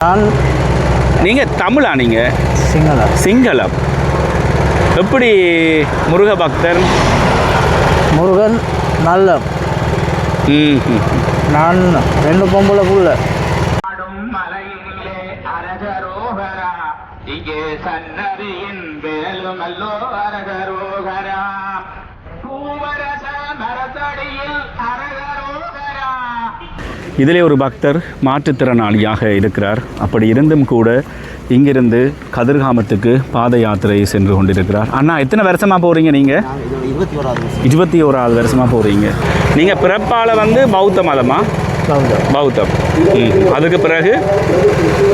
நான் நீங்கள் தமிழா? நீங்கள் சிங்களம். சிங்களம். எப்படி முருக பக்தர்? முருகன் நல்ல. நான் 2 பொம்பளை புள்ள. இதிலே ஒரு பக்தர் மாற்றுத்திறனாளியாக இருக்கிறார். அப்படி இருந்தும் கூட இங்கிருந்து கதிர்காமத்துக்கு பாத யாத்திரை சென்று கொண்டிருக்கிறார். அண்ணா, எத்தனை வருஷமாக போகிறீங்க நீங்கள்? 21வது வருஷமாக போகிறீங்க. நீங்கள் பிறப்பால் பௌத்த மதமா? பௌத்தம். அதுக்கு பிறகு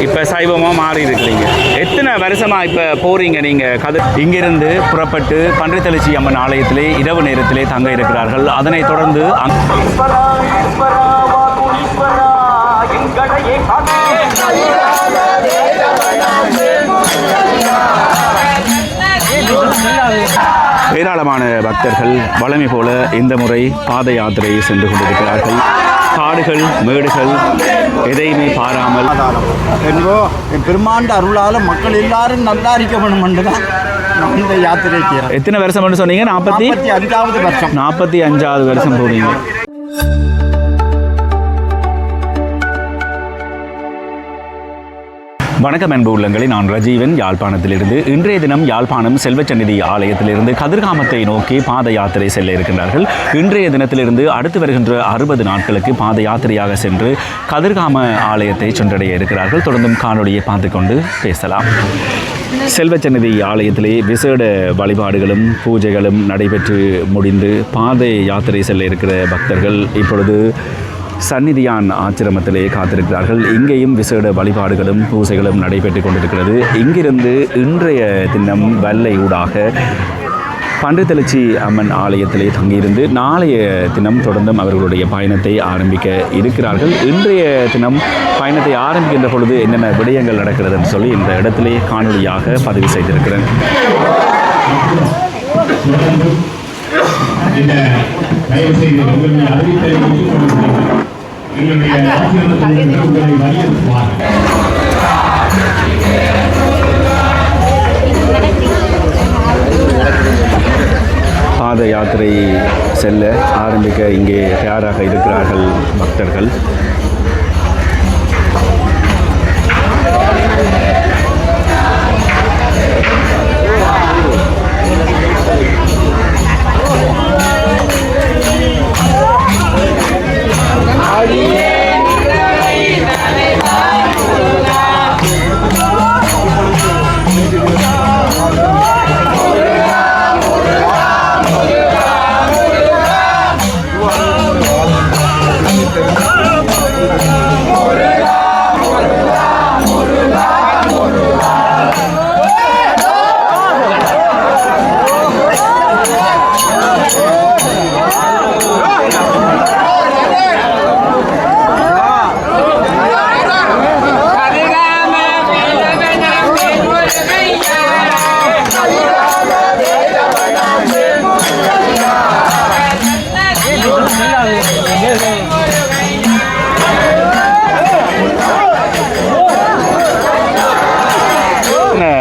இப்போ சைவமாக மாறி இருக்கிறீங்க. எத்தனை வருஷமாக இப்போ போகிறீங்க நீங்கள்? இங்கிருந்து புறப்பட்டு பன்றித்தெளிச்சி அம்மன் ஆலயத்திலே இரவு நேரத்திலே தங்க இருக்கிறார்கள். அதனைத் தொடர்ந்து ஏராளமான பக்தர்கள் வழமை போல இந்த முறை பாத யாத்திரை சென்று கொண்டிருக்கிறார்கள். காடுகள் மேடுகள் எதையுமே பாராமல் என்போ பெருமாண்ட அருளால் மக்கள் எல்லாரும் நல்லா இருக்க வேணும் என்றுதான் இந்த யாத்திரைக்கு. எத்தனை வருஷம் சொன்னீங்க? 45வது வருஷம். 45வது வருஷம் போறீங்க. வணக்கம் அன்பு உள்ளங்களே, நான் ரஜீவன், யாழ்ப்பாணத்திலிருந்து. இன்றைய தினம் யாழ்ப்பாணம் செல்வச்சந்நிதி ஆலயத்திலிருந்து கதிர்காமத்தை நோக்கி பாத யாத்திரை செல்ல இருக்கின்றார்கள். இன்றைய தினத்திலிருந்து அடுத்து வருகின்ற 60 நாட்களுக்கு பாத யாத்திரையாக சென்று கதிர்காம ஆலயத்தை சென்றடைய இருக்கிறார்கள். தொடர்ந்தும் காணொலியை பார்த்து கொண்டு பேசலாம். செல்வச்சந்நிதி ஆலயத்திலே விசேட வழிபாடுகளும் பூஜைகளும் நடைபெற்று முடிந்து பாத யாத்திரை செல்ல இருக்கிற பக்தர்கள் இப்பொழுது சந்நிதியான் ஆச்சிரமத்திலே காத்திருக்கிறார்கள். இங்கேயும் விசேட வழிபாடுகளும் பூசைகளும் நடைபெற்று கொண்டிருக்கிறது. இங்கிருந்து இன்றைய தினம் வல்லை ஊடாக பன்றித்தெளிச்சி அம்மன் ஆலயத்திலே தங்கியிருந்து நாளைய தினம் தொடர்ந்தும் அவர்களுடைய பயணத்தை ஆரம்பிக்க இருக்கிறார்கள். இன்றைய தினம் பயணத்தை ஆரம்பிக்கின்ற பொழுது என்னென்ன விடயங்கள் நடக்கிறதுன்னு சொல்லி இந்த இடத்திலே காணொலியாக பதிவு செய்திருக்கிறேன். பாத யாத்திரை செல்ல ஆரம்பிக்க இங்கே தயாராக இருக்கிறார்கள் பக்தர்கள்.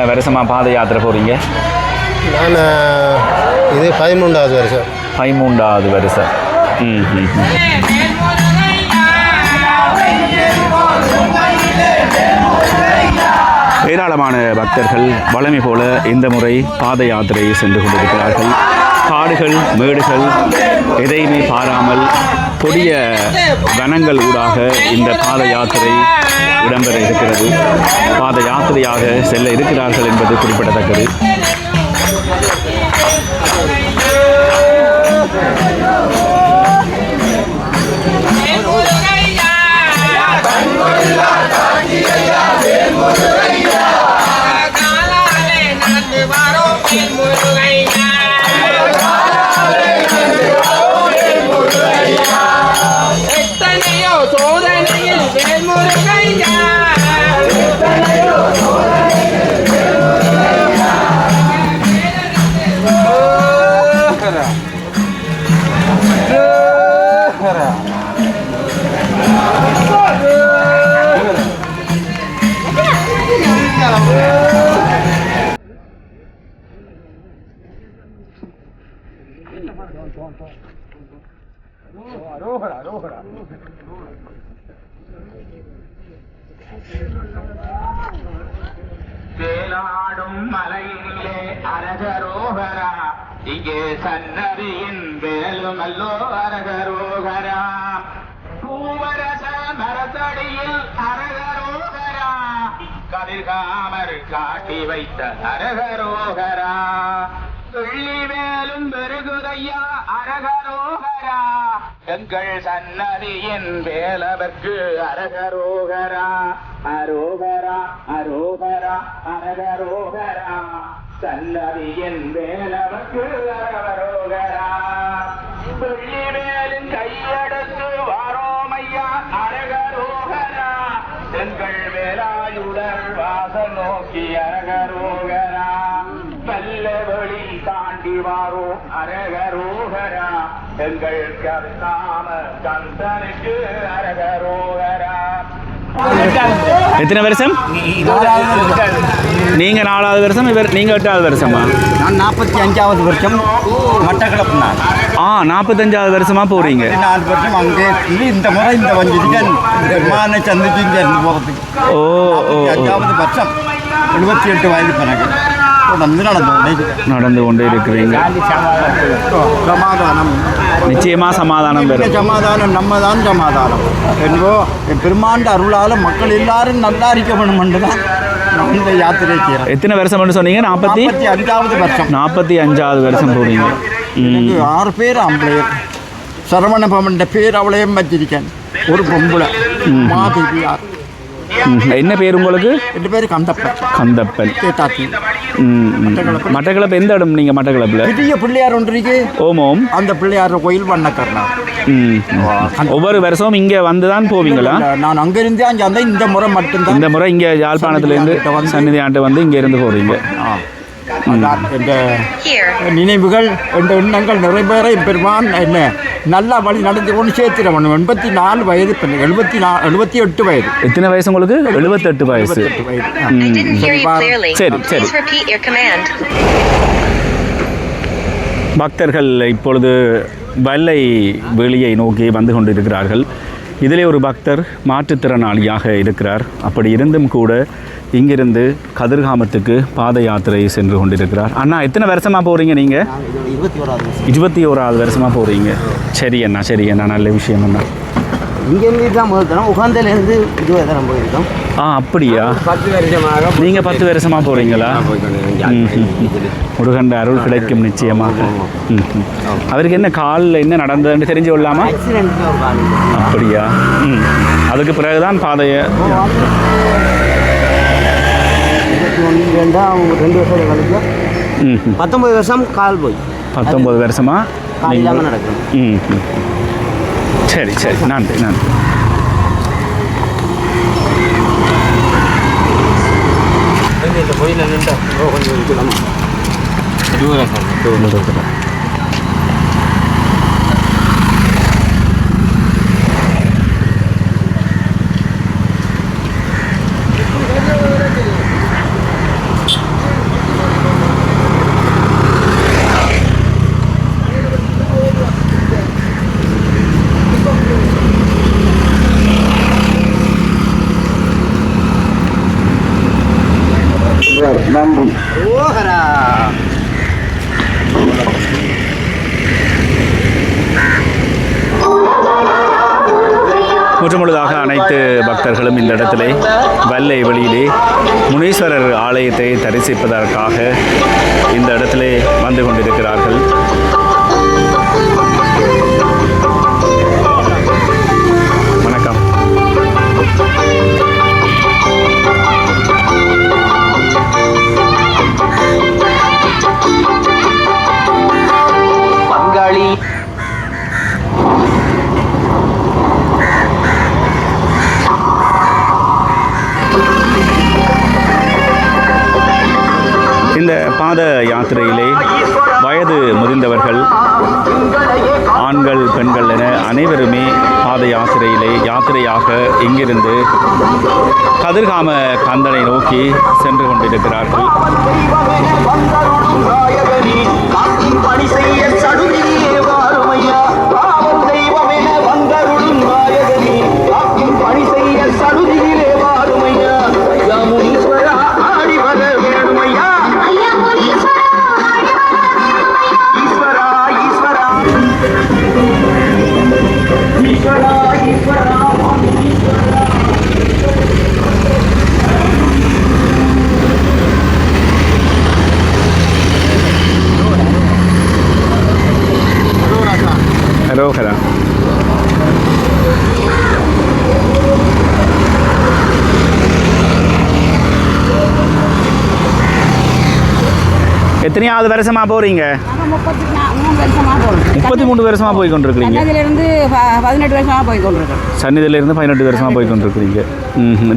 வருஷமாக பாத யாத்திரை போகிறீங்க? நான் இது 13வது வருஷம். 13வது வருஷம். ஏராளமான பக்தர்கள் வழமை போல இந்த முறை பாத யாத்திரை சென்று கொண்டிருக்கிறார்கள். காடுகள் மேடுகள் எதையுமே பாராமல் கொடிய வனங்கள் ஊடாக இந்த பாத யாத்திரை இடம்பெற இருக்கிறது. பாத யாத்திரையாக செல்ல இருக்கிறார்கள் என்பது குறிப்பிடத்தக்கது. வேலாடும் மலையிலே அரகரோகரா, இங்கே சன்னதியின் வேலுமல்லோ அரகரோகரா. பூவரச மரத்தடியில் அரகரோகரா, கதிர்காமர் காட்டி வைத்த அரகரோகரா. வெள்ளி வேலும் பெருகுதையா அரகரோகரா, எங்கள் சன்னதியின் வேலவர்க்கு அரகரோகரா. அரோகரா அரோகரா அரகரோகரா, சன்னதியின் வேலவர்க்கு அரகரோகரா. வெள்ளி வேலின் கையெடுத்து வாரோமையா அரகரோகரா, எங்கள் வேலாயுடன் வாச நோக்கி அரகரோகரா. பல்லவழி தாண்டி வாரோ அரகரோகரா, எங்கள் கர்த்தாம கந்தனுக்கு அரகரோகரா. எத்தனை வருஷம்? நீங்க 4வது வருஷம், நீங்க 8வது வருஷமா? நான் 45வது வருஷம் மட்டக்களப்பு. நான் 45வது வருஷமா போறீங்க? 4 வருஷம் அங்கே இந்த முறை இந்த வஞ்சிருக்கேன் பெருமானை சந்திச்சு இங்கே இருந்து போகிறதுக்கு. 45வது வருஷம் 78 வயது பிறகு நடந்து கொண்டே இருக்கிறீங்க. சமாதானம் நிச்சயமா சமாதானம் பெறும். சமாதானம் நம்ம தான் சமாதானம் என்போ பெருமாண்ட அருளால் மக்கள் எல்லாரும் நல்லா இருக்க வேணும் என்று தான் நான் இந்த யாத்திரை செய்கிறேன். எத்தனை வருஷம் சொன்னீங்க? 45வது வருஷம். 45வது வருஷம் போறீங்க. 6 பேர் ஆம்பளையர். சரவண பவன் பேர் அவளையும் வச்சிருக்கேன். ஒரு பொம்பளை மாதேவியார். என்ன பேர் உங்களுக்கு? என் பேர் கந்தப்பன். கந்தப்பன். மட்டக்களப்பு எந்த இடம்? நீங்க மட்டக்களப்புல பெரிய பிள்ளையார் ஒன்று இருக்கு. ஓமோம். அந்த பிள்ளையார் கோயில் வண்ணக்கர்ணா. ஒவ்வொரு வருஷம் இங்க வந்துதான் போவீங்களா? நான் அங்க இருந்தே அங்கே அந்த இந்த முறை மட்டும்தான். இந்த முறை இங்க யாழ்ப்பாணத்துல இருந்து சன்னிதி ஆண்டு வந்து இங்க இருந்து போறீங்க. என்ற நினைவுகள் என்ற எண்ணங்கள் நிறைவேற பெருமான் என்ன நல்லா வழி நடந்து கொண்டு சேர்த்திடணும். 84 வயது, 78 வயது. எத்தனை வயசு உங்களுக்கு? 78 வயசு. சரி சரி. பக்தர்கள் இப்பொழுது வல்லை வெளியை நோக்கி வந்து கொண்டிருக்கிறார்கள். இதிலே ஒரு பக்தர் மாற்றுத்திறனாளியாக இருக்கிறார். அப்படி இருந்தும் கூட இங்கிருந்து கதிர்காமத்துக்கு பாத யாத்திரை சென்று கொண்டிருக்கிறார். அண்ணா, எத்தனை வருஷமாக போகிறீங்க நீங்கள்? 21வது வருஷமாக போகிறீங்க. சரி அண்ணா, சரி அண்ணா, நல்ல விஷயம் அண்ணா. இங்கேருந்து தான் முதல் தரம், உகாந்திலேருந்து 20 தரம் போயிருக்கோம். அப்படியா? 10 வருஷமாக. நீங்கள் 10 வருஷமாக போகிறீங்களா? முருகண்ட அருள் கிடைக்கும் நிச்சயமாக. அவருக்கு என்ன காலில் என்ன நடந்ததுன்னு தெரிஞ்சு கொள்ளாமா? அப்படியா? அதுக்கு பிறகுதான் பாதையை 2 வருஷம் கழிச்சு 19 வருஷம் கால் போய் 19 வருஷமா கால் இல்லாமல் நடக்கும். சரி சரி, நன்றி நன்றி. இந்த கோயிலில் நின்று கொஞ்சம் இருக்கலாம். நன்றி. ஓஹரா. முற்றுமுழுதாக அனைத்து பக்தர்களும் இந்த இடத்திலே வல்லை வெளியிலே முனீஸ்வரர் ஆலயத்தை தரிசிப்பதற்காக இந்த இடத்திலே வந்து கொண்டிருக்கிறார்கள். வணக்கம். பங்காளி இந்த பாத யாத்திரையிலே வயது முதிர்ந்தவர்கள், ஆண்கள், பெண்கள் என அனைவருமே பாத யாத்திரையாக இங்கிருந்து கதிர்காம கந்தனை நோக்கி சென்று கொண்டிருக்கிறார்கள். ஹரோஹரா. எத்தனையாவது வருஷமாக போகிறீங்க? 33 வருஷமாக போய் கொண்டிருக்கிறீங்க. சன்னதியிலிருந்து 18 வருஷமாக போய் கொண்டிருக்கேன். சன்னதியிலிருந்து 18 வருஷமாக போய் கொண்டிருக்கிறீங்க.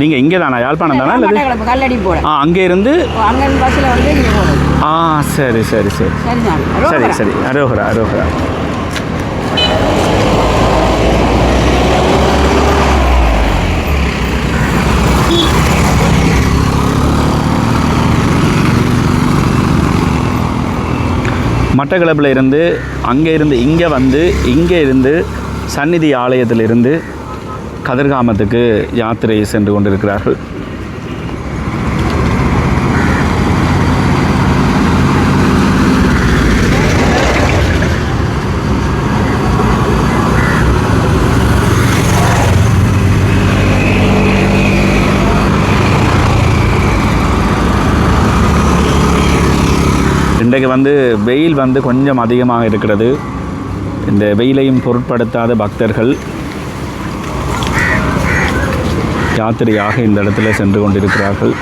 நீங்கள் இங்கே தானா, யாழ்ப்பாணம் தானா? இல்லை கல்லடி போட. அங்கே இருந்து பஸ்ஸில் வந்து இங்கே போகிறோம். சரி சரி சரி சரி சரி. அரோஹரா அரோஹரா. மட்டக்களப்பில் இருந்து அங்கே இருந்து இங்கே வந்து இங்கே இருந்து சந்நிதி ஆலயத்திலிருந்து கதிர்காமத்துக்கு யாத்திரை சென்று கொண்டிருக்கிறார்கள். இன்றைக்கு வந்து வெயில் வந்து கொஞ்சம் அதிகமாக இருக்கிறது. இந்த வெயிலையும் பொருட்படுத்தாத பக்தர்கள் யாத்திரையாக இந்த இடத்துல சென்று கொண்டிருக்கிறார்கள்.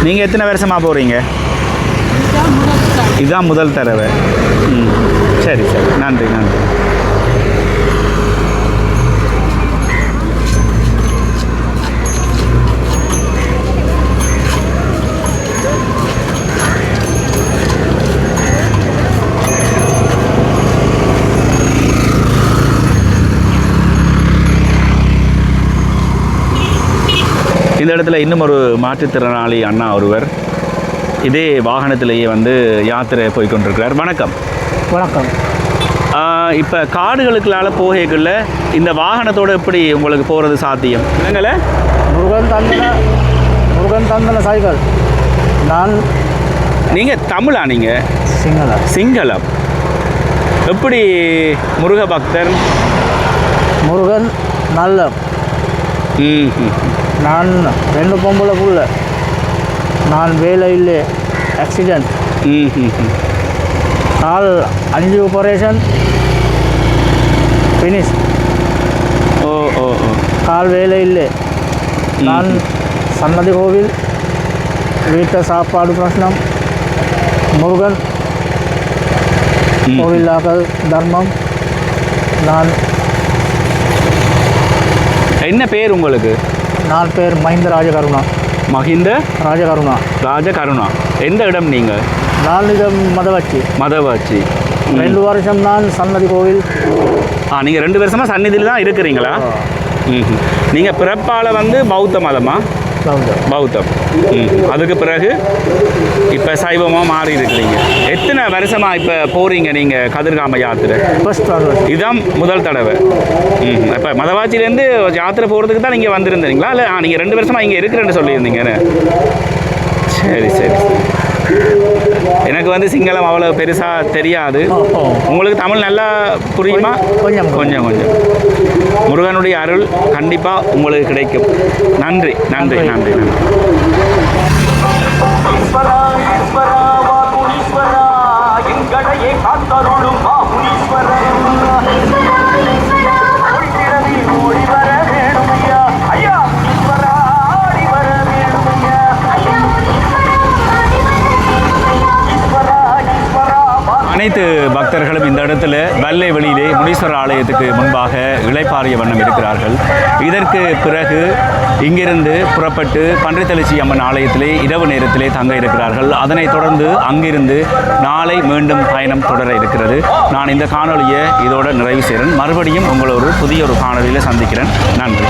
நீங்கள் எத்தனை வருஷமாக போகிறீங்க? இதுதான் முதல் தடவை. சரி சரி, நன்றி நன்றி. இந்த இடத்துல இன்னும் ஒரு மாற்றுத்திறனாளி அண்ணா ஒருவர் இதே வாகனத்திலேயே வந்து யாத்திரை போய்கொண்டிருக்கிறார். வணக்கம். வணக்கம். இப்போ காடுகளுக்குள்ளால போகைக்குள்ள இந்த வாகனத்தோடு எப்படி உங்களுக்கு போகிறது சாத்தியம்? என்னங்கள முருகன் தந்தன சைக்கிள். நீங்கள் தமிழா? நீங்கள் சிங்களம். எப்படி முருக பக்தர்? முருகன் நல்ல. நான் 2 பொம்பளை புள்ள. நான் வேலையில் ஆக்சிடென்ட். கால் 5 ஆபரேஷன் ஃபினிஷ். கால் வேலையில். நான் சன்னதி கோவில், வீட்டு சாப்பாடு பிரச்சனம், முருகன் கோவிலாக தர்மம். நான் என்ன பேர் உங்களுக்கு? நான் பேர் மஹிந்த ராஜகருணா. மஹிந்த ராஜகருணா. எந்த இடம் நீங்கள்? நான் இது மதவாச்சி. 2 வருஷம் நான் சன்னதி கோவில். நீங்கள் 2 வருஷமாக சந்நிதியில் தான் இருக்கிறீங்களா? நீங்கள் பிறப்பால் வந்து பௌத்த மதமா? பௌத்தம். அதுக்கு பிறகு இப்போ சைவமாக மாறி இருக்கிறீங்க. எத்தனை வருஷமாக இப்போ போகிறீங்க நீங்கள் கதிர்காம யாத்திரை? இதுதான் முதல் தடவை. இப்போ மதவாச்சிலேருந்து யாத்திரை போகிறதுக்கு தான் நீங்கள் வந்திருந்தீங்களா? இல்லை நீங்கள் 2 வருஷமாக இங்கே இருக்கிறேன்னு சொல்லியிருந்தீங்கன்னு? சரி சரி. எனக்கு வந்து சிங்களம் அவ்வளோ பெருசாக தெரியாது. உங்களுக்கு தமிழ் நல்லா புரியுமா? கொஞ்சம் கொஞ்சம். முருகனுடைய அருள் கண்டிப்பாக உங்களுக்கு கிடைக்கும். நன்றி நன்றி நன்றி நன்றி. அனைத்து பக்தர்களும் இந்த இடத்துல வெள்ளை வெளியிலே முனீஸ்வர ஆலயத்துக்கு முன்பாக இளைப்பாறிய வண்ணம் இருக்கிறார்கள். இதற்கு பிறகு இங்கிருந்து புறப்பட்டு பன்றித்தெளிச்சி அம்மன் ஆலயத்திலே இரவு நேரத்திலே தங்க இருக்கிறார்கள். அதனைத் தொடர்ந்து அங்கிருந்து நாளை மீண்டும் பயணம் தொடர இருக்கிறது. நான் இந்த காணொலியை இதோட நிறைவு செய்கிறேன். மறுபடியும் உங்களோட புதிய ஒரு காணொலியில் சந்திக்கிறேன். நன்றி.